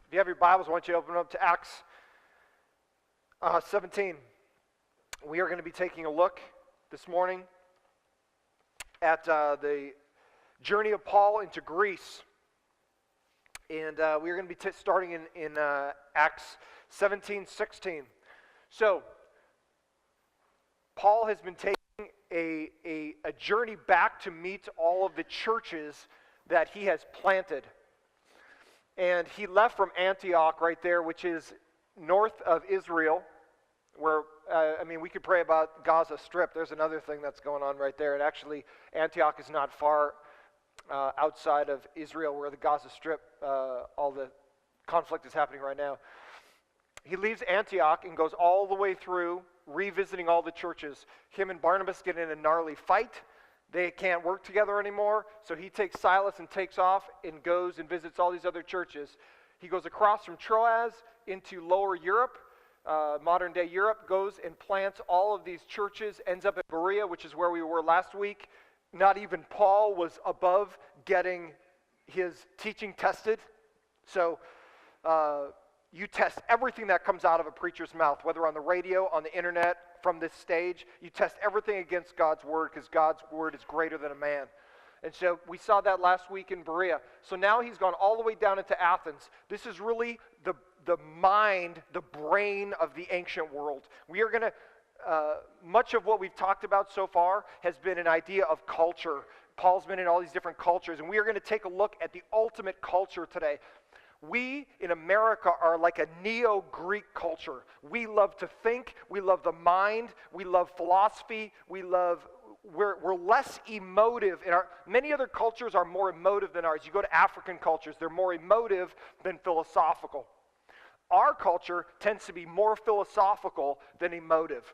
If you have your Bibles, I want you to open up to Acts 17. We are going to be taking a look this morning at the journey of Paul into Greece. And we are going to be starting in Acts 17:16. So, Paul has been taking a journey back to meet all of the churches that he has planted. And he left from Antioch right there, which is north of Israel, where, we could pray about Gaza Strip. There's another thing that's going on right there. And actually, Antioch is not far outside of Israel, where the Gaza Strip, all the conflict is happening right now. He leaves Antioch and goes all the way through, revisiting all the churches. Him and Barnabas get in a gnarly fight. They can't work together anymore, so he takes Silas and takes off and goes and visits all these other churches. He goes across from Troas into lower Europe, modern-day Europe, goes and plants all of these churches, ends up at Berea, which is where we were last week. Not even Paul was above getting his teaching tested. So you test everything that comes out of a preacher's mouth, whether on the radio, on the internet, from this stage. You test everything against God's word, because God's word is greater than a man. And so we saw that last week in Berea. So now he's gone all the way down into Athens. This is really the mind, the brain of the ancient world. We are going to, much of what we've talked about so far has been an idea of culture. Paul's been in all these different cultures, and we are going to take a look at the ultimate culture today. We in America are like a neo-Greek culture. We love to think, we love the mind, we love philosophy, we're less emotive. Many other cultures are more emotive than ours. You go to African cultures, they're more emotive than philosophical. Our culture tends to be more philosophical than emotive.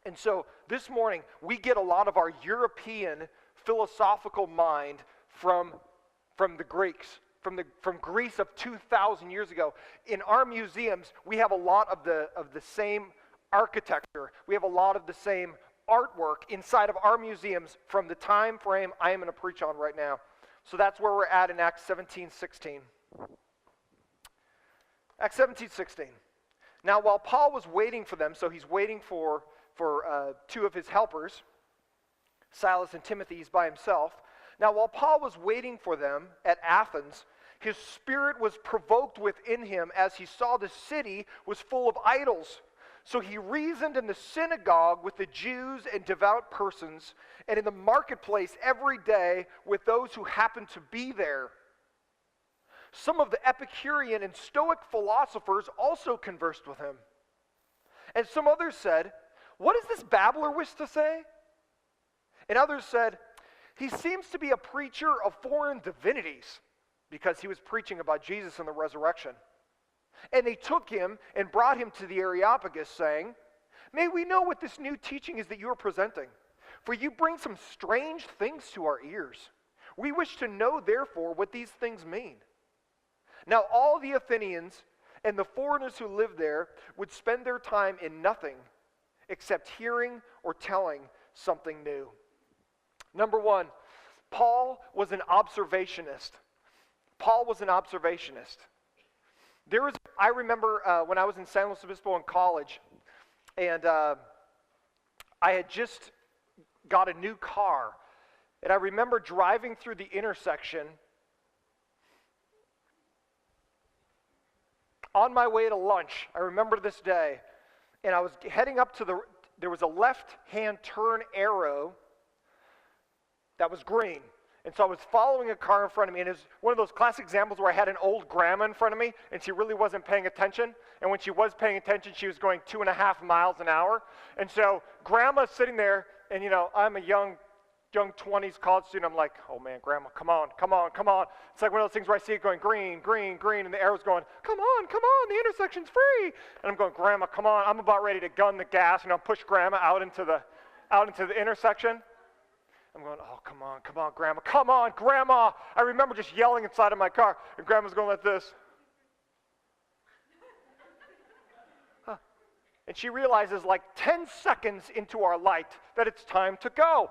And so this morning, we get a lot of our European philosophical mind from the Greeks. From Greece of 2,000 years ago. In our museums, we have a lot of the same architecture. We have a lot of the same artwork inside of our museums from the time frame I am going to preach on right now. So that's where we're at in Acts 17:16. Acts 17:16. Now, while Paul was waiting for them, so he's waiting for two of his helpers, Silas and Timothy. He's by himself. Now, while Paul was waiting for them at Athens, his spirit was provoked within him as he saw the city was full of idols. So he reasoned in the synagogue with the Jews and devout persons, and in the marketplace every day with those who happened to be there. Some of the Epicurean and Stoic philosophers also conversed with him. And some others said, "What does this babbler wish to say?" And others said, "He seems to be a preacher of foreign divinities," because he was preaching about Jesus and the resurrection. And they took him and brought him to the Areopagus, saying, "May we know what this new teaching is that you are presenting? For you bring some strange things to our ears. We wish to know, therefore, what these things mean." Now all the Athenians and the foreigners who lived there would spend their time in nothing except hearing or telling something new. Number one, Paul was an observationist. Paul was an observationist. I remember when I was in San Luis Obispo in college, and I had just got a new car, and I remember driving through the intersection on my way to lunch. I remember this day, and I was heading up there was a left-hand turn arrow that was green. And so I was following a car in front of me, and it was one of those classic examples where I had an old grandma in front of me, and she really wasn't paying attention. And when she was paying attention, she was going 2.5 miles an hour. And so grandma's sitting there, and I'm a young 20s college student. I'm like, "Oh man, grandma, come on, come on, come on." It's like one of those things where I see it going green, green, green, and the arrow's going, "Come on, come on, the intersection's free." And I'm going, "Grandma, come on." I'm about ready to gun the gas, push grandma out into the intersection. I'm going, "Oh, come on, grandma, come on, grandma." I remember just yelling inside of my car, and grandma's going like this. And she realizes like 10 seconds into our light that it's time to go.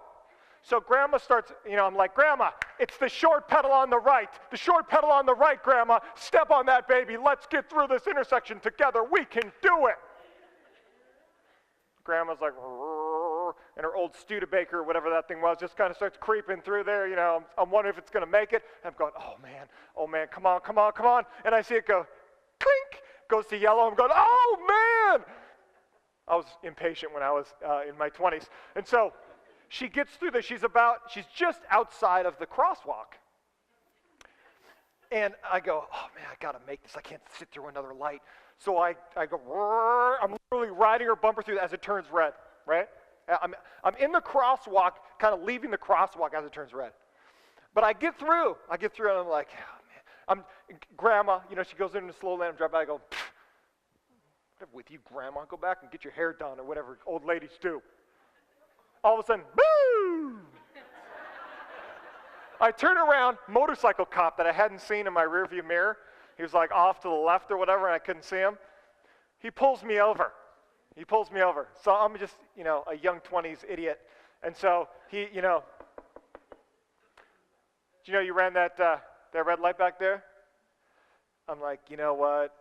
So Grandma starts, I'm like, Grandma, it's the short pedal on the right. The short pedal on the right, Grandma. Step on that, baby. Let's get through this intersection together. We can do it. Grandma's like, and her old Studebaker, whatever that thing was, just kind of starts creeping through there. I'm wondering if it's going to make it. And I'm going, oh man, come on. And I see it go, clink, goes to yellow. I'm going, oh man. I was impatient when I was in my 20s. And so she gets through this. She's just outside of the crosswalk. And I go, oh man, I got to make this. I can't sit through another light. So I go, I'm literally riding her bumper through as it turns red, right? I'm in the crosswalk, kind of leaving the crosswalk as it turns red. But I get through, and I'm like, oh man. Grandma, she goes into the slow lane, I'm driving by, I go, whatever with you, Grandma, go back and get your hair done or whatever old ladies do. All of a sudden, boo! I turn around, motorcycle cop that I hadn't seen in my rearview mirror. He was like off to the left or whatever, and I couldn't see him. He pulls me over. So I'm just, a young 20s idiot. And so he, you ran that red light back there? I'm like, you know what?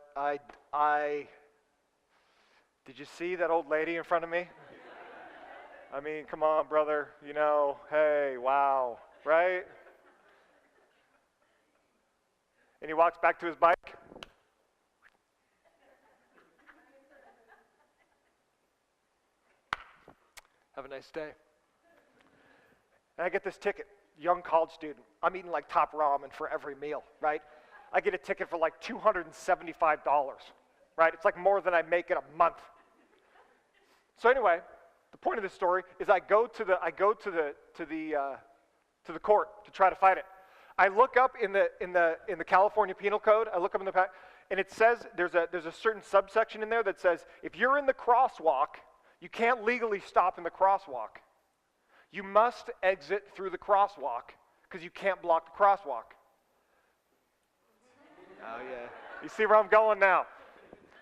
Did you see that old lady in front of me? I mean, come on, brother. Hey, wow, right? And he walks back to his bike. Have a nice day. And I get this ticket, young college student. I'm eating like top ramen for every meal, right? I get a ticket for like $275, right? It's like more than I make in a month. So anyway, the point of this story is I go to the court to try to fight it. I look up in the California Penal Code. I look up in the and it says there's a certain subsection in there that says if you're in the crosswalk, you can't legally stop in the crosswalk. You must exit through the crosswalk because you can't block the crosswalk. Oh yeah, you see where I'm going now.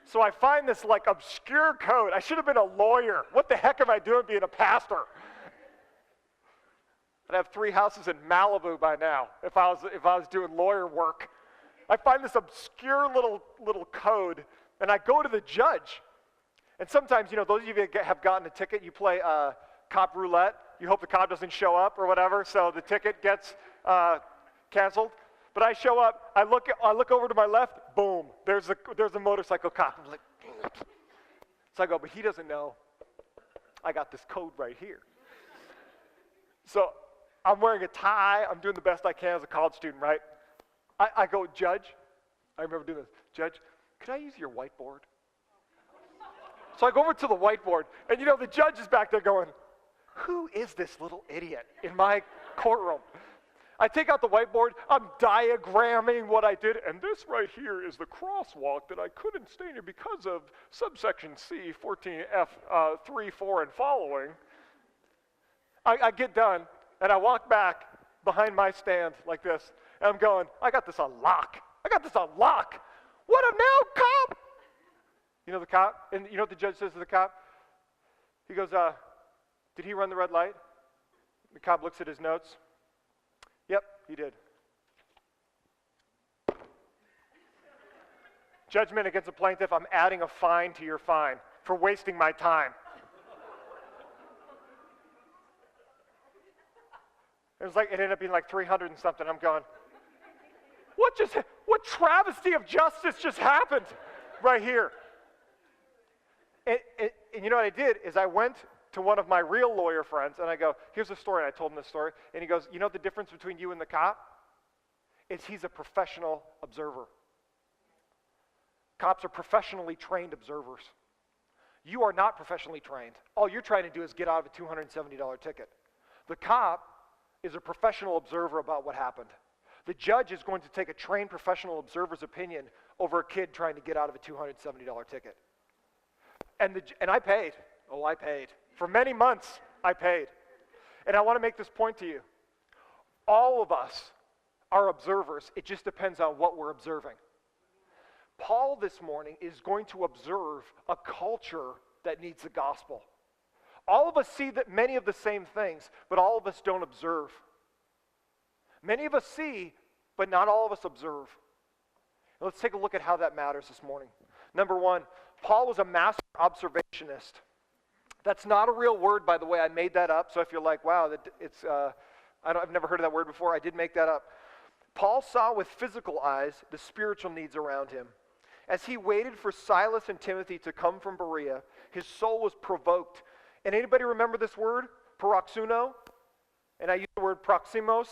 So I find this like obscure code. I should have been a lawyer. What the heck am I doing being a pastor? I'd have 3 houses in Malibu by now if I was doing lawyer work. I find this obscure little code, and I go to the judge. And sometimes, those of you that have gotten a ticket, you play cop roulette. You hope the cop doesn't show up or whatever, so the ticket gets canceled. But I show up, I look over to my left, boom, there's a motorcycle cop. I'm like, so I go, but he doesn't know I got this code right here. So I'm wearing a tie, I'm doing the best I can as a college student, right? I go, Judge, I remember doing this, Judge, could I use your whiteboard? So I go over to the whiteboard, and the judge is back there going, who is this little idiot in my courtroom? I take out the whiteboard, I'm diagramming what I did, and this right here is the crosswalk that I couldn't stay near because of subsection C, 14F, 3, 4, and following. I get done, and I walk back behind my stand like this, and I'm going, I got this on lock. What up now, cop? The cop, and you know what the judge says to the cop? He goes, did he run the red light? The cop looks at his notes. Yep, he did. Judgment against a plaintiff, I'm adding a fine to your fine for wasting my time. It ended up being like 300 and something. I'm going, what travesty of justice just happened right here? And you know what I did is I went to one of my real lawyer friends and I go, here's the story. And I told him the story. And he goes, you know the difference between you and the cop? Is he's a professional observer. Cops are professionally trained observers. You are not professionally trained. All you're trying to do is get out of a $270 ticket. The cop is a professional observer about what happened. The judge is going to take a trained professional observer's opinion over a kid trying to get out of a $270 ticket. And I paid. Oh, I paid. For many months, I paid. And I want to make this point to you. All of us are observers. It just depends on what we're observing. Paul this morning is going to observe a culture that needs the gospel. All of us see that many of the same things, but all of us don't observe. Many of us see, but not all of us observe. Let's take a look at how that matters this morning. Number one, Paul was a master observationist. That's not a real word, by the way. I made that up. So if you're like, wow, I've never heard of that word before, I did make that up. Paul saw with physical eyes the spiritual needs around him. As he waited for Silas and Timothy to come from Berea, his soul was provoked. And anybody remember this word, paroxuno? And I used the word proximos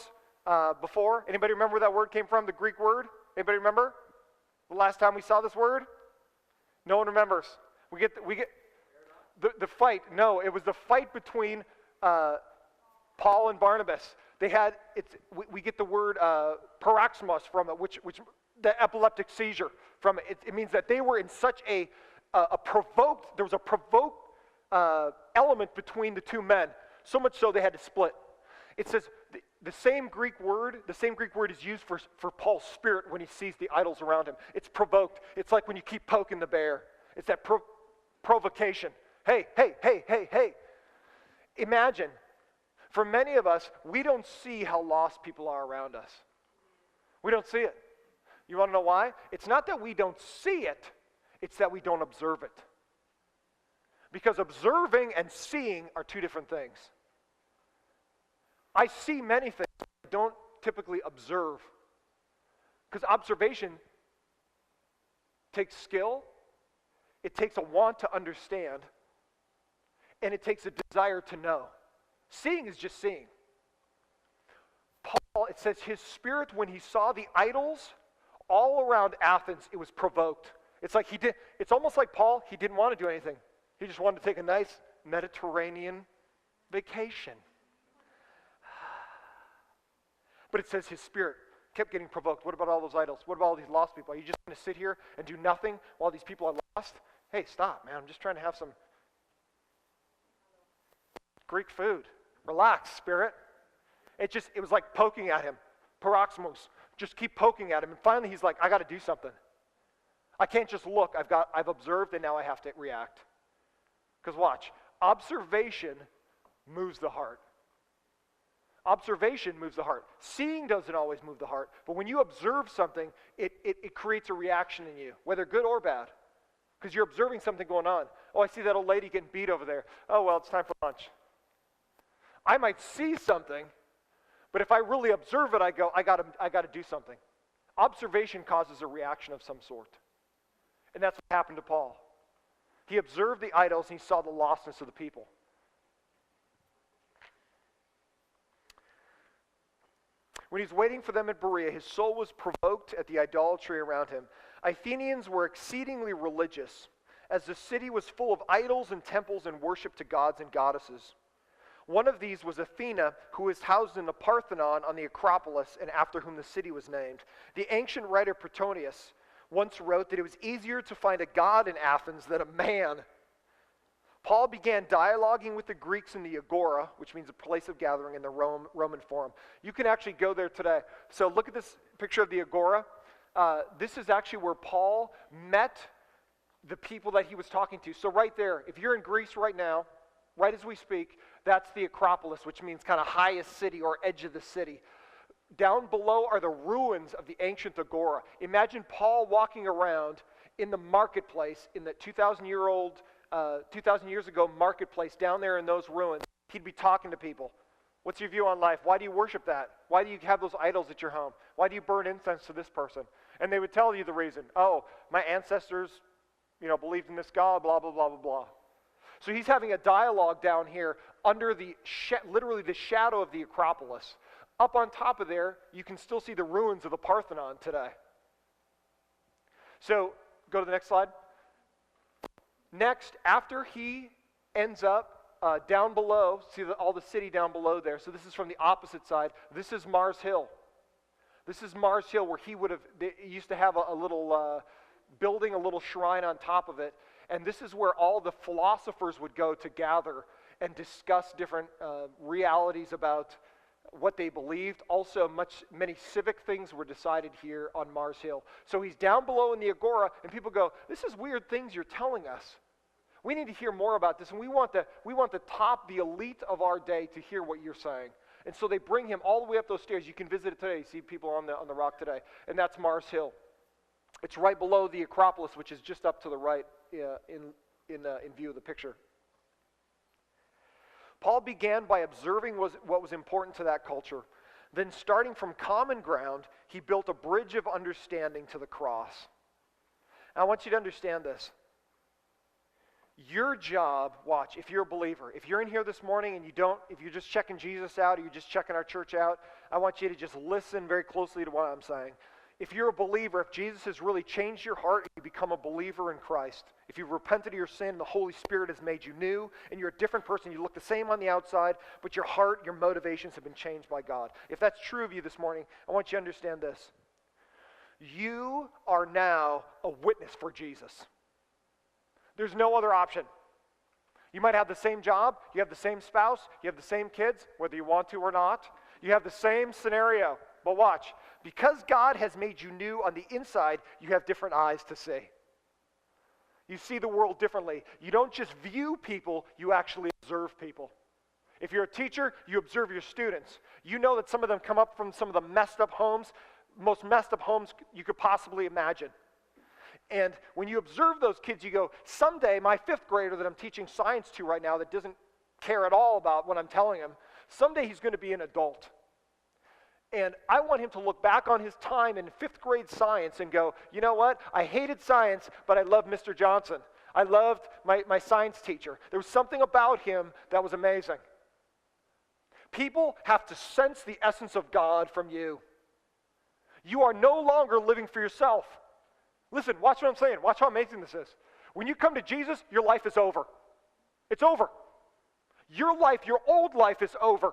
before. Anybody remember where that word came from, the Greek word? Anybody remember the last time we saw this word? No one remembers. We get the fight. No, it was the fight between Paul and Barnabas. We get the word paroxysmos from it, which the epileptic seizure from it. It means that they were in such a provoked. There was a provoked element between the two men, so much so they had to split. It says the same Greek word is used for Paul's spirit when he sees the idols around him. It's provoked. It's like when you keep poking the bear. It's that provocation. Hey, hey, hey, hey, hey. Imagine, for many of us, we don't see how lost people are around us. We don't see it. You want to know why? It's not that we don't see it, it's that we don't observe it. Because observing and seeing are two different things. I see many things I don't typically observe. Because observation takes skill, it takes a want to understand, and it takes a desire to know. Seeing is just seeing. Paul, it says his spirit, when he saw the idols all around Athens, it was provoked. It's almost like Paul, he didn't want to do anything. He just wanted to take a nice Mediterranean vacation. But it says his spirit kept getting provoked. What about all those idols? What about all these lost people? Are you just going to sit here and do nothing while these people are lost? Hey, stop, man. I'm just trying to have some Greek food. Relax, spirit. It was like poking at him. Paroxysmos. Just keep poking at him. And finally he's like, I got to do something. I can't just look. I've observed and now I have to react. Because watch, observation moves the heart. Observation moves the heart. Seeing doesn't always move the heart. But when you observe something, it creates a reaction in you, whether good or bad. Because you're observing something going on. Oh, I see that old lady getting beat over there. Oh, well, it's time for lunch. I might see something, but if I really observe it, I go, I got to do something. Observation causes a reaction of some sort. And that's what happened to Paul. He observed the idols and he saw the lostness of the people. When he's waiting for them at Berea, his soul was provoked at the idolatry around him. Athenians were exceedingly religious, as the city was full of idols and temples and worship to gods and goddesses. One of these was Athena, who was housed in the Parthenon on the Acropolis, and after whom the city was named. The ancient writer Petronius once wrote that it was easier to find a god in Athens than a man. Paul began dialoguing with the Greeks in the Agora, which means a place of gathering in the Roman Forum. You can actually go there today. So look at this picture of the Agora. This is actually where Paul met the people that he was talking to. So right there, if you're in Greece right now, right as we speak, that's the Acropolis, which means kind of highest city or edge of the city. Down below are the ruins of the ancient Agora. Imagine Paul walking around in the marketplace, in the 2,000 years ago marketplace down there in those ruins. He'd be talking to people. What's your view on life? Why do you worship that? Why do you have those idols at your home? Why do you burn incense to this person? And they would tell you the reason. Oh, my ancestors, believed in this God, blah, blah, blah, blah, blah. So he's having a dialogue down here under literally the shadow of the Acropolis. Up on top of there, you can still see the ruins of the Parthenon today. So, go to the next slide. Next, after he ends up down below, see all the city down below there. So this is from the opposite side. This is Mars Hill. This is Mars Hill where they used to have a little building, a little shrine on top of it. And this is where all the philosophers would go to gather and discuss different realities about what they believed. Also, many civic things were decided here on Mars Hill. So he's down below in the Agora, and people go, this is weird things you're telling us. We need to hear more about this, and we want the elite of our day to hear what you're saying. And so they bring him all the way up those stairs. You can visit it today. You see people on the rock today. And that's Mars Hill. It's right below the Acropolis, which is just up to the right in view of the picture. Paul began by observing what was important to that culture. Then, starting from common ground, he built a bridge of understanding to the cross. Now, I want you to understand this. Your job, watch, if you're a believer, if you're in here this morning and if you're just checking Jesus out or you're just checking our church out, I want you to just listen very closely to what I'm saying. If you're a believer, if Jesus has really changed your heart, you become a believer in Christ. If you've repented of your sin, the Holy Spirit has made you new, and you're a different person. You look the same on the outside, but your heart, your motivations have been changed by God. If that's true of you this morning, I want you to understand this. You are now a witness for Jesus. There's no other option. You might have the same job, you have the same spouse, you have the same kids, whether you want to or not. You have the same scenario. But watch, because God has made you new on the inside, you have different eyes to see. You see the world differently. You don't just view people, you actually observe people. If you're a teacher, you observe your students. You know that some of them come up from some of the messed up homes, most messed up homes you could possibly imagine. And when you observe those kids, you go, someday my fifth grader that I'm teaching science to right now that doesn't care at all about what I'm telling him, someday he's going to be an adult. And I want him to look back on his time in fifth grade science and go, you know what? I hated science, but I loved Mr. Johnson. I loved my science teacher. There was something about him that was amazing. People have to sense the essence of God from you. You are no longer living for yourself. Listen, watch what I'm saying. Watch how amazing this is. When you come to Jesus, your life is over. It's over. Your life, your old life is over.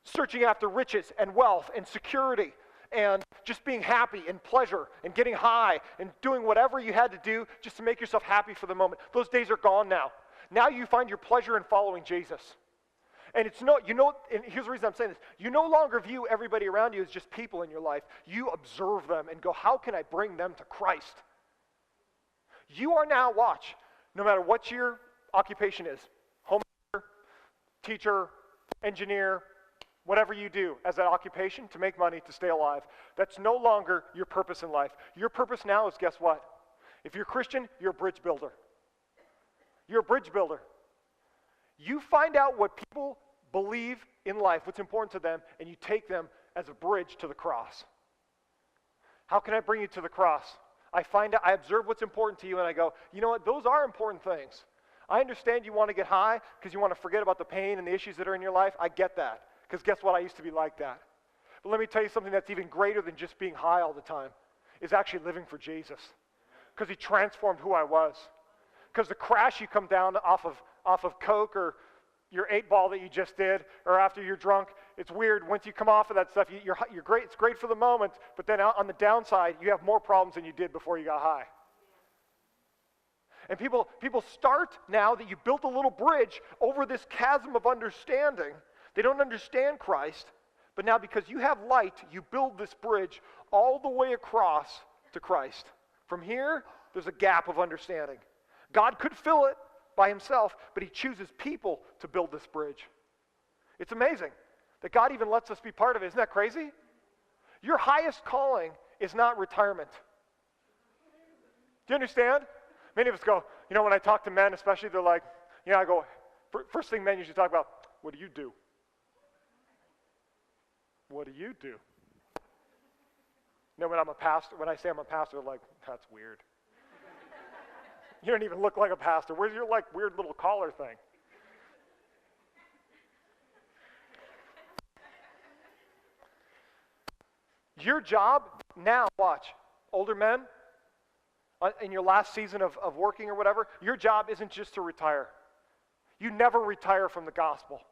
Searching after riches and wealth and security and just being happy and pleasure and getting high and doing whatever you had to do just to make yourself happy for the moment. Those days are gone now. Now you find your pleasure in following Jesus. And and here's the reason I'm saying this. You no longer view everybody around you as just people in your life. You observe them and go, how can I bring them to Christ? You are now, watch, no matter what your occupation is, homemaker, teacher, engineer, whatever you do as an occupation to make money, to stay alive, that's no longer your purpose in life. Your purpose now is, guess what? If you're Christian, you're a bridge builder. You're a bridge builder. You find out what people believe in life, what's important to them, and you take them as a bridge to the cross. How can I bring you to the cross? I observe what's important to you, and I go, you know what? Those are important things. I understand you want to get high because you want to forget about the pain and the issues that are in your life. I get that. Because guess what? I used to be like that. But let me tell you something that's even greater than just being high all the time, is actually living for Jesus. Because he transformed who I was. Because the crash you come down off of Coke or your 8-ball that you just did, or after you're drunk, it's weird. Once you come off of that stuff, you're great. It's great for the moment, but then on the downside, you have more problems than you did before you got high. And people start now that you built a little bridge over this chasm of understanding. They don't understand Christ, but now because you have light, you build this bridge all the way across to Christ. From here, there's a gap of understanding. God could fill it by himself, but he chooses people to build this bridge. It's amazing that God even lets us be part of it. Isn't that crazy? Your highest calling is not retirement. Do you understand? Many of us go, when I talk to men especially, they're like, I go, first thing men usually talk about, what do you do? What do you do? When I'm a pastor, when I say I'm a pastor, they're like, that's weird. You don't even look like a pastor. Where's your weird little collar thing? Your job now, watch, older men, in your last season of working or whatever, your job isn't just to retire. You never retire from the gospel.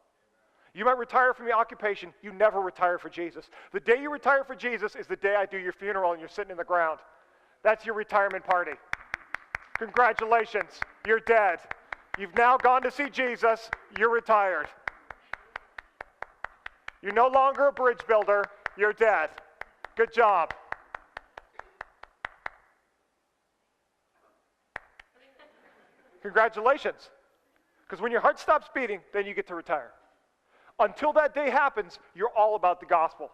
You might retire from your occupation. You never retire for Jesus. The day you retire for Jesus is the day I do your funeral and you're sitting in the ground. That's your retirement party. Congratulations, you're dead. You've now gone to see Jesus. You're retired. You're no longer a bridge builder. You're dead. Good job. Congratulations. Because when your heart stops beating, then you get to retire. Until that day happens, you're all about the gospel.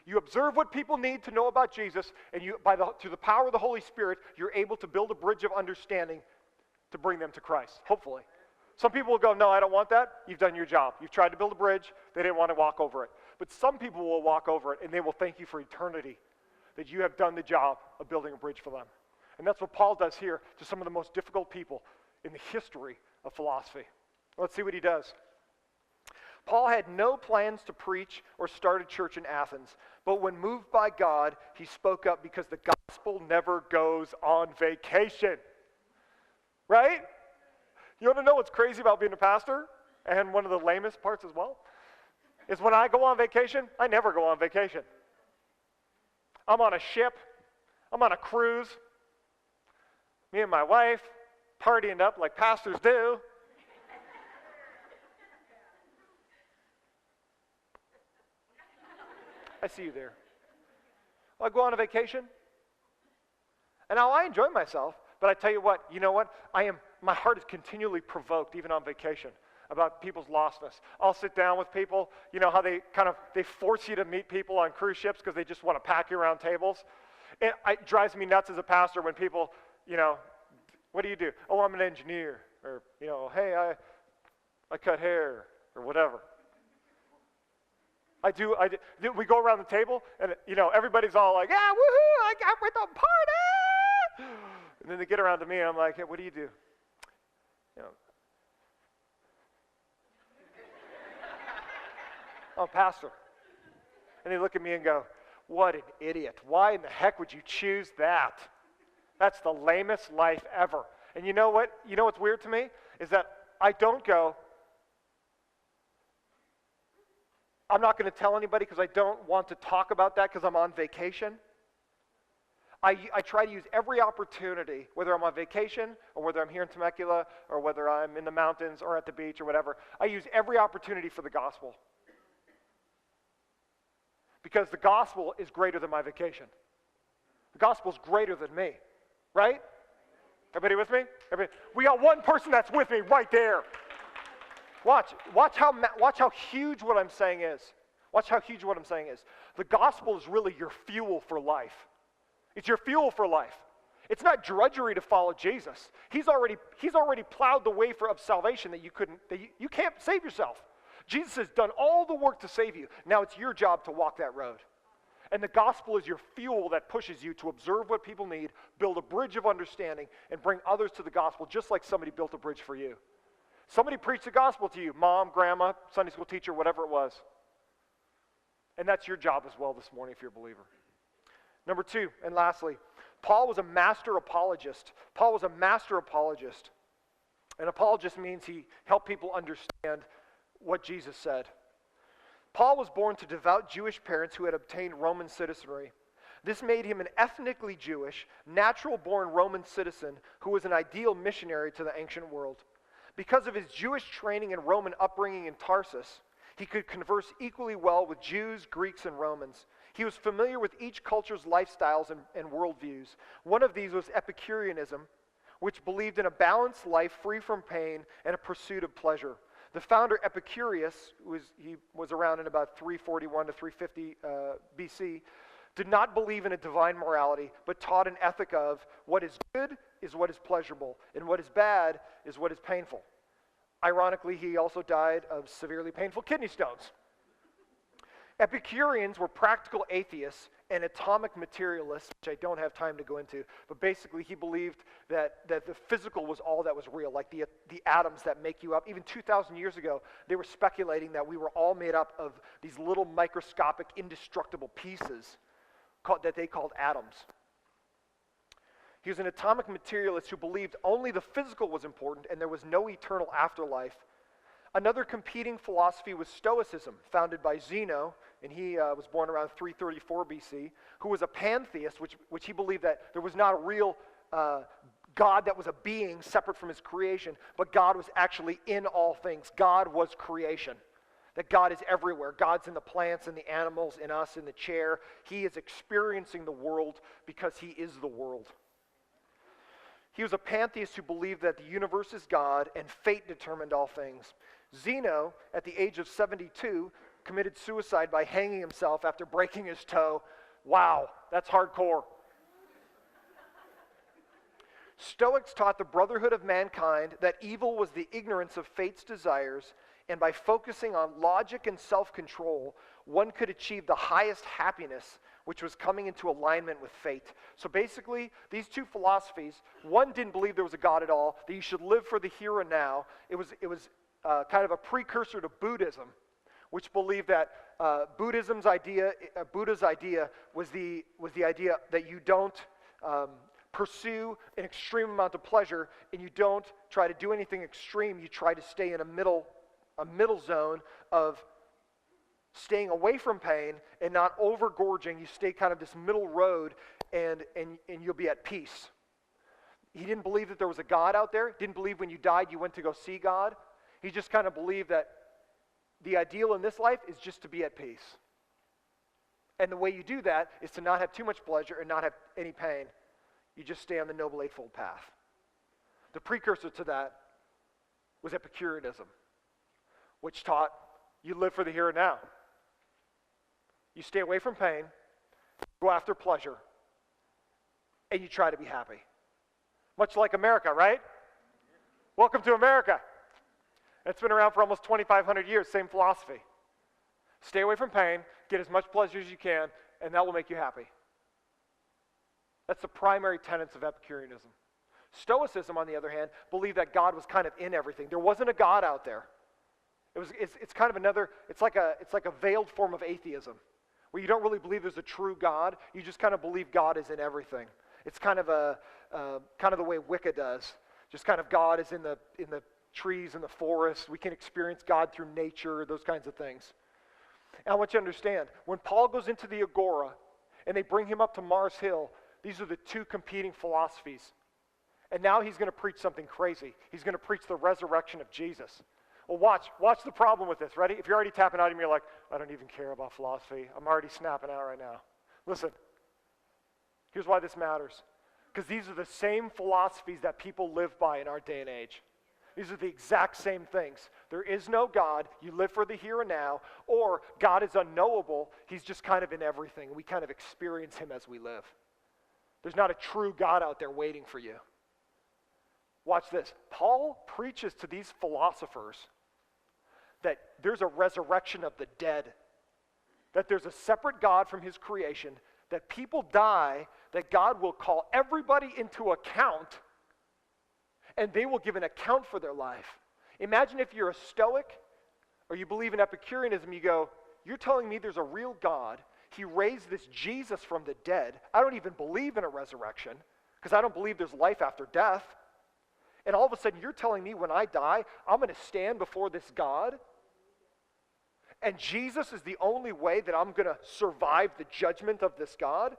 You observe what people need to know about Jesus, and through the power of the Holy Spirit, you're able to build a bridge of understanding to bring them to Christ, hopefully. Some people will go, no, I don't want that. You've done your job. You've tried to build a bridge. They didn't want to walk over it. But some people will walk over it, and they will thank you for eternity that you have done the job of building a bridge for them. And that's what Paul does here to some of the most difficult people in the history of philosophy. Let's see what he does. Paul had no plans to preach or start a church in Athens, but when moved by God, he spoke up because the gospel never goes on vacation. Right? You want to know what's crazy about being a pastor? And one of the lamest parts as well? Is when I go on vacation, I never go on vacation. I'm on a ship. I'm on a cruise. Me and my wife, partying up like pastors do. I see you there. I go on a vacation. And now I enjoy myself, but I tell you what, my heart is continually provoked, even on vacation, about people's lostness. I'll sit down with people, you know how they force you to meet people on cruise ships because they just want to pack you around tables. It drives me nuts as a pastor when people, what do you do? Oh, I'm an engineer. Or, hey, I cut hair, or whatever. We go around the table, and everybody's all like, yeah, woohoo, I got with the party! And then they get around to me, and I'm like, hey, what do you do? I'm a pastor. And they look at me and go, what an idiot. Why in the heck would you choose that? That's the lamest life ever. And you know what? You know what's weird to me? Is that I don't go, I'm not going to tell anybody because I don't want to talk about that because I'm on vacation. I try to use every opportunity, whether I'm on vacation or whether I'm here in Temecula or whether I'm in the mountains or at the beach or whatever. I use every opportunity for the gospel. Because the gospel is greater than my vacation. The gospel is greater than me, right? Everybody with me? We got one person that's with me right there. Watch how huge what I'm saying is. Watch how huge what I'm saying is. The gospel is really your fuel for life. It's your fuel for life. It's not drudgery to follow Jesus. He's already plowed the way of salvation that you can't save yourself. Jesus has done all the work to save you. Now it's your job to walk that road. And the gospel is your fuel that pushes you to observe what people need, build a bridge of understanding, and bring others to the gospel just like somebody built a bridge for you. Somebody preached the gospel to you, mom, grandma, Sunday school teacher, whatever it was. And that's your job as well this morning if you're a believer. Number 2, and lastly, Paul was a master apologist. Paul was a master apologist. An apologist means he helped people understand what Jesus said. Paul was born to devout Jewish parents who had obtained Roman citizenry. This made him an ethnically Jewish, natural-born Roman citizen who was an ideal missionary to the ancient world. Because of his Jewish training and Roman upbringing in Tarsus, he could converse equally well with Jews, Greeks, and Romans. He was familiar with each culture's lifestyles and worldviews. One of these was Epicureanism, which believed in a balanced life free from pain and a pursuit of pleasure. The founder Epicurus, he was around in about 341 to 350 BC, did not believe in a divine morality, but taught an ethic of what is good is what is pleasurable, and what is bad is what is painful. Ironically, he also died of severely painful kidney stones. Epicureans were practical atheists and atomic materialists, which I don't have time to go into, but basically he believed that the physical was all that was real, like the atoms that make you up. Even 2,000 years ago, they were speculating that we were all made up of these little microscopic, indestructible pieces that they called atoms. He was an atomic materialist who believed only the physical was important and there was no eternal afterlife. Another competing philosophy was Stoicism, founded by Zeno, and he was born around 334 BC, who was a pantheist, which he believed that there was not a real God that was a being separate from his creation, but God was actually in all things. God was creation. That God is everywhere. God's in the plants, in the animals, in us, in the chair. He is experiencing the world because he is the world. He was a pantheist who believed that the universe is God and fate determined all things. Zeno, at the age of 72, committed suicide by hanging himself after breaking his toe. Wow, that's hardcore. Stoics taught the brotherhood of mankind that evil was the ignorance of fate's desires, and by focusing on logic and self-control, one could achieve the highest happiness, which was coming into alignment with fate. So basically, these two philosophies, one didn't believe there was a God at all, that you should live for the here and now. It was kind of a precursor to Buddhism, which believed that Buddha's idea was the idea that you don't pursue an extreme amount of pleasure, and you don't try to do anything extreme. You try to stay in a middle zone of staying away from pain and not overgorging. You stay kind of this middle road, and you'll be at peace. He didn't believe that there was a God out there. Didn't believe when you died you went to go see God. He just kind of believed that the ideal in this life is just to be at peace. And the way you do that is to not have too much pleasure and not have any pain. You just stay on the Noble Eightfold Path. The precursor to that was Epicureanism, which taught you live for the here and now. You stay away from pain, go after pleasure, and you try to be happy. Much like America, right? Welcome to America. It's been around for almost 2,500 years, same philosophy. Stay away from pain, get as much pleasure as you can, and that will make you happy. That's the primary tenets of Epicureanism. Stoicism, on the other hand, believed that God was kind of in everything. There wasn't a God out there. It's kind of another, it's like a veiled form of atheism, where you don't really believe there's a true God. You just kind of believe God is in everything. It's kind of the way Wicca does. Just kind of God is in the trees and the forest. We can experience God through nature, those kinds of things. And I want you to understand, when Paul goes into the Agora and they bring him up to Mars Hill, these are the two competing philosophies. And now he's going to preach something crazy. He's going to preach the resurrection of Jesus. Well, watch the problem with this. Ready? If you're already tapping out and you're like, I don't even care about philosophy. I'm already snapping out right now. Listen, here's why this matters. Because these are the same philosophies that people live by in our day and age. These are the exact same things. There is no God. You live for the here and now. Or God is unknowable. He's just kind of in everything. We kind of experience him as we live. There's not a true God out there waiting for you. Watch this. Paul preaches to these philosophers that there's a resurrection of the dead, that there's a separate God from his creation, that people die, that God will call everybody into account, and they will give an account for their life. Imagine if you're a Stoic or you believe in Epicureanism, you go, you're telling me there's a real God. He raised this Jesus from the dead. I don't even believe in a resurrection because I don't believe there's life after death. And all of a sudden you're telling me when I die, I'm going to stand before this God? And Jesus is the only way that I'm going to survive the judgment of this God?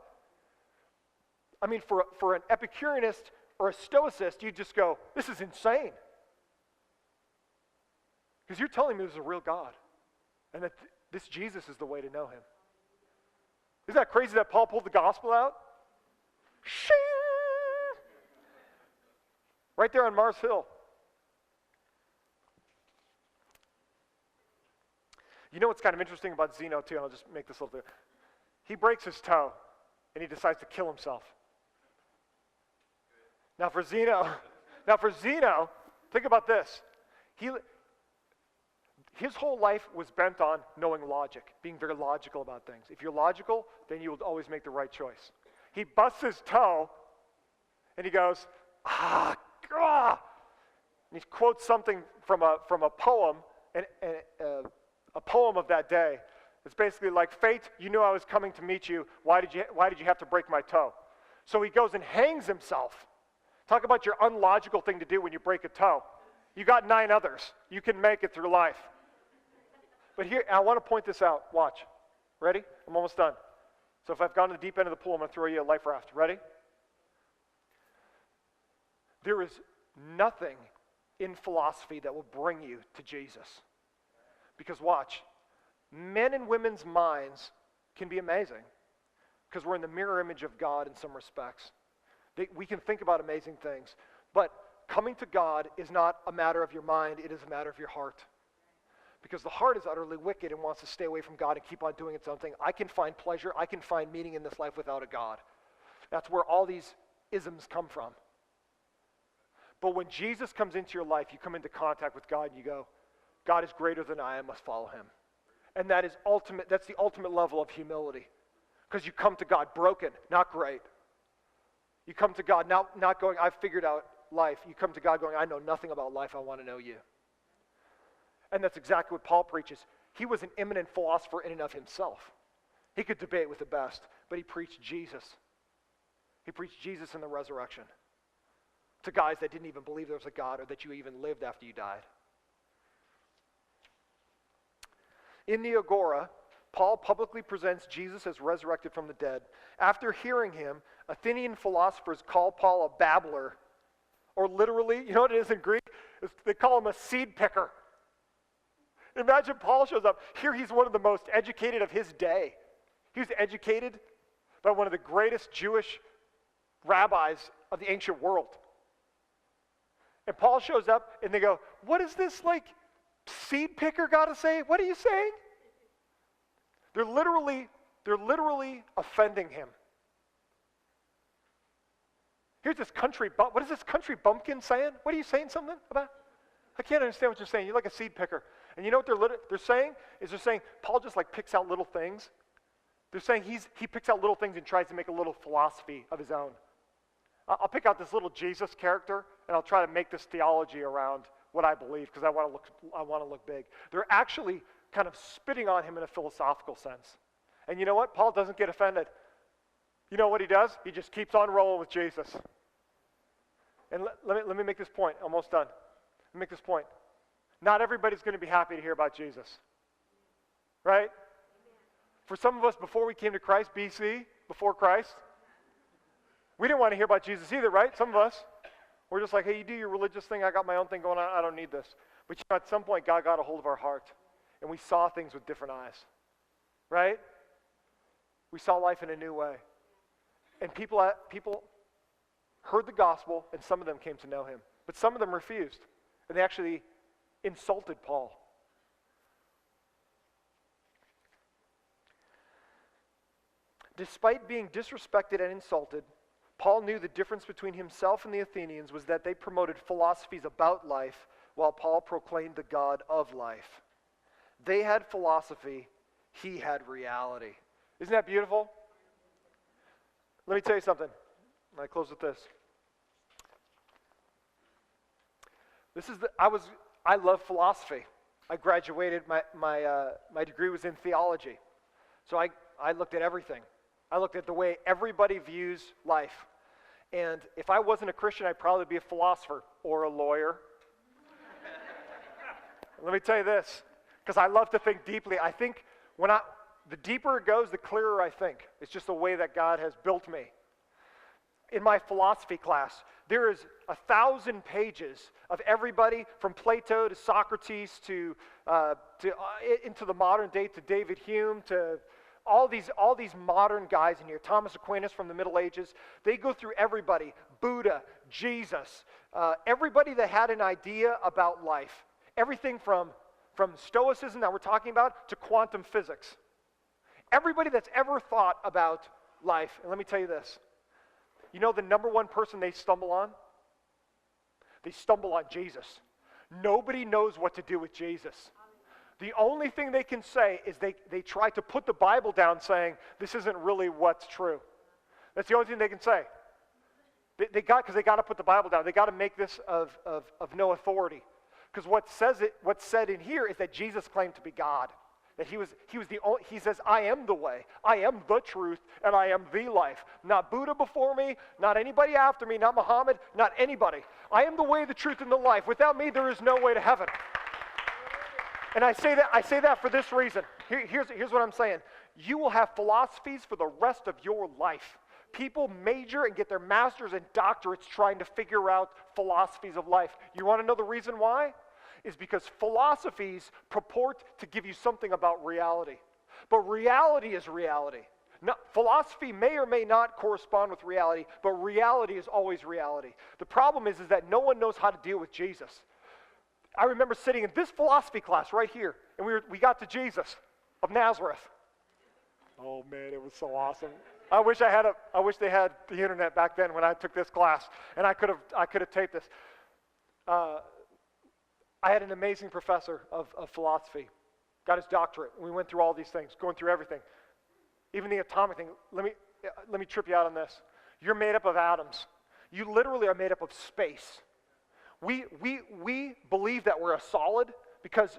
I mean, for an Epicureanist or a Stoicist, you just go, this is insane. Because you're telling me there's a real God and that this Jesus is the way to know him. Isn't that crazy that Paul pulled the gospel out? Shing! Right there on Mars Hill. You know what's kind of interesting about Zeno too, and I'll just make this a little bit. He breaks his toe and he decides to kill himself. Now for Zeno, think about this. His whole life was bent on knowing logic, being very logical about things. If you're logical, then you will always make the right choice. He busts his toe and he goes, and he quotes something from a poem, a poem of that day. It's basically like, fate, you knew I was coming to meet you. Why did you have to break my toe? So he goes and hangs himself. Talk about your unlogical thing to do when you break a toe. You got 9 others. You can make it through life. But here, I want to point this out. Watch. Ready? I'm almost done. So if I've gone to the deep end of the pool, I'm going to throw you a life raft. Ready? There is nothing in philosophy that will bring you to Jesus. Because watch, men and women's minds can be amazing because we're in the mirror image of God in some respects. We can think about amazing things, but coming to God is not a matter of your mind, it is a matter of your heart. Because the heart is utterly wicked and wants to stay away from God and keep on doing its own thing. I can find pleasure, I can find meaning in this life without a God. That's where all these isms come from. But when Jesus comes into your life, you come into contact with God and you go, God is greater than I must follow him. And that's the ultimate level of humility. Because you come to God broken, not great. You come to God not going, I've figured out life. You come to God going, I know nothing about life, I want to know you. And that's exactly what Paul preaches. He was an eminent philosopher in and of himself. He could debate with the best, but he preached Jesus. He preached Jesus and the resurrection to guys that didn't even believe there was a God or that you even lived after you died. In the Agora, Paul publicly presents Jesus as resurrected from the dead. After hearing him, Athenian philosophers call Paul a babbler, or literally, you know what it is in Greek? They call him a seed picker. Imagine Paul shows up. Here he's one of the most educated of his day. He was educated by one of the greatest Jewish rabbis of the ancient world. And Paul shows up and they go, what is this seed picker got to say? What are you saying? They're literally offending him. Here's this what is this country bumpkin saying? What are you saying something about? I can't understand what you're saying. You're like a seed picker. And you know what they're saying? They're saying Paul just picks out little things. They're saying he picks out little things and tries to make a little philosophy of his own. I'll pick out this little Jesus character and I'll try to make this theology around what I believe because I want to look big. They're actually kind of spitting on him in a philosophical sense. And you know what? Paul doesn't get offended. You know what he does? He just keeps on rolling with Jesus. And let me make this point. Almost done. Let me make this point. Not everybody's going to be happy to hear about Jesus. Right? For some of us, before we came to Christ, BC, before Christ, we didn't want to hear about Jesus either, right? Some of us. We're just like, hey, you do your religious thing. I got my own thing going on. I don't need this. But at some point, God got a hold of our heart. And we saw things with different eyes. Right? We saw life in a new way. And people heard the gospel, and some of them came to know him. But some of them refused. And they actually insulted Paul. Despite being disrespected and insulted, Paul knew the difference between himself and the Athenians was that they promoted philosophies about life, while Paul proclaimed the God of life. They had philosophy, he had reality. Isn't that beautiful? Let me tell you something. I close with this. I love philosophy. I graduated, my degree was in theology. So I looked at everything. I looked at the way everybody views life. And if I wasn't a Christian, I'd probably be a philosopher or a lawyer. Let me tell you this, because I love to think deeply. I think the deeper it goes, the clearer I think. It's just the way that God has built me. In my philosophy class, there is 1,000 pages of everybody from Plato to Socrates to into the modern day to David Hume to all these modern guys in here. Thomas Aquinas from the Middle Ages. They go through everybody. Buddha, Jesus, everybody that had an idea about life. Everything from Stoicism that we're talking about to quantum physics. Everybody that's ever thought about life. And let me tell you this. You know the number one person they stumble on? They stumble on Jesus. Nobody knows what to do with Jesus. The only thing they can say is they try to put the Bible down saying, this isn't really what's true. That's the only thing they can say. Because they got to put the Bible down. They got to make this of no authority. Because what's said in here is that Jesus claimed to be God. That he was the only, he says, I am the way, I am the truth, and I am the life. Not Buddha before me, not anybody after me, not Muhammad, not anybody. I am the way, the truth, and the life. Without me, there is no way to heaven. And I say that for this reason. Here's what I'm saying. You will have philosophies for the rest of your life. People major and get their masters and doctorates trying to figure out philosophies of life. You want to know the reason why? Is because philosophies purport to give you something about reality. But reality is reality. No, philosophy may or may not correspond with reality, but reality is always reality. The problem is that no one knows how to deal with Jesus. I remember sitting in this philosophy class right here, and we got to Jesus of Nazareth. Oh man, it was so awesome. I wish they had the internet back then when I took this class, and I could have taped this. I had an amazing professor of philosophy, got his doctorate. We went through all these things, going through everything. Even the atomic thing, let me trip you out on this. You're made up of atoms. You literally are made up of space. We believe that we're a solid because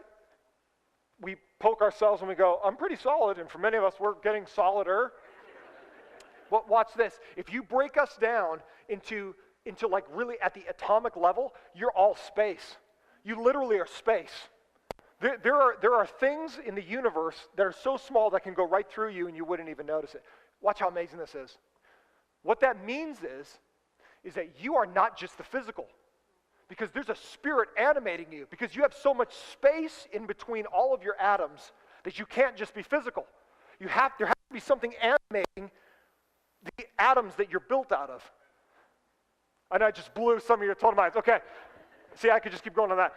we poke ourselves and we go, I'm pretty solid, and for many of us, we're getting solider. Well, watch this. If you break us down into like really at the atomic level, you're all space. You literally are space. There are things in the universe that are so small that can go right through you and you wouldn't even notice it. Watch how amazing this is. What that means is that you are not just the physical, because there's a spirit animating you, because you have so much space in between all of your atoms that you can't just be physical. There has to be something animating the atoms that you're built out of. I know I just blew some of your total minds. Okay, see, I could just keep going on that.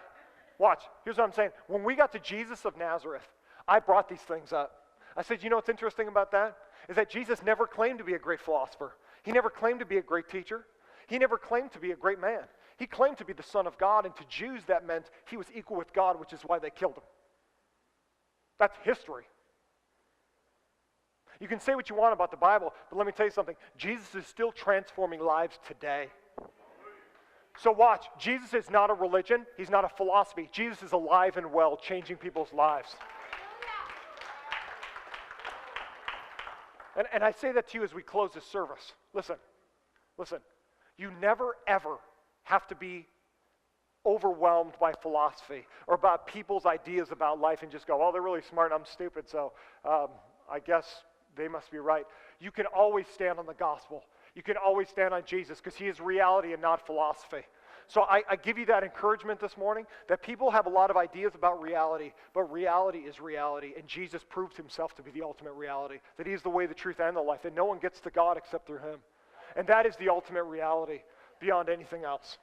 Watch, here's what I'm saying. When we got to Jesus of Nazareth, I brought these things up. I said, you know what's interesting about that? Is that Jesus never claimed to be a great philosopher. He never claimed to be a great teacher. He never claimed to be a great man. He claimed to be the Son of God, and to Jews that meant he was equal with God, which is why they killed him. That's history. You can say what you want about the Bible, but let me tell you something. Jesus is still transforming lives today. So watch, Jesus is not a religion, he's not a philosophy. Jesus is alive and well, changing people's lives. And I say that to you as we close this service. Listen, you never ever have to be overwhelmed by philosophy or about people's ideas about life and just go, oh, they're really smart and I'm stupid, so I guess they must be right. You can always stand on the gospel. You can always stand on Jesus because he is reality and not philosophy. So I give you that encouragement this morning that people have a lot of ideas about reality, but reality is reality, and Jesus proved himself to be the ultimate reality, that he is the way, the truth, and the life, that no one gets to God except through him. And that is the ultimate reality beyond anything else.